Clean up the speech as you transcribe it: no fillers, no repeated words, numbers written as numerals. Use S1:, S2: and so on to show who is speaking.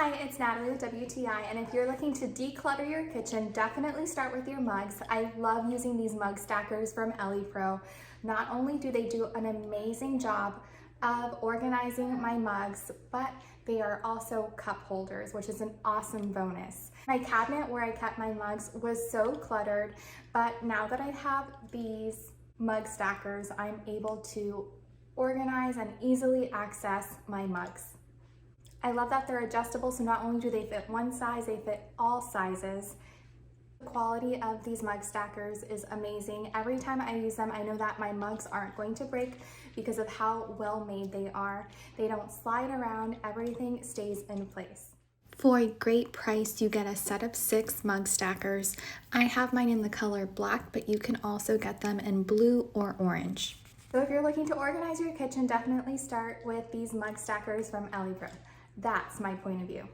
S1: Hi, it's Natalie with WTI, and if you're looking to declutter your kitchen, definitely start with your mugs. I love using these mug stackers from ELYPRO. Not only do they do an amazing job of organizing my mugs, but they are also cup holders, which is an awesome bonus. My cabinet where I kept my mugs was so cluttered, but now that I have these mug stackers, I'm able to organize and easily access my mugs. I love that they're adjustable, so not only do they fit one size, they fit all sizes. The quality of these mug stackers is amazing. Every time I use them, I know that my mugs aren't going to break because of how well made they are. They don't slide around, everything stays in place. For a great price, you get a set of 6 mug stackers. I have mine in the color black, but you can also get them in blue or orange. So if you're looking to organize your kitchen, definitely start with these mug stackers from ELYPRO. That's my point of view.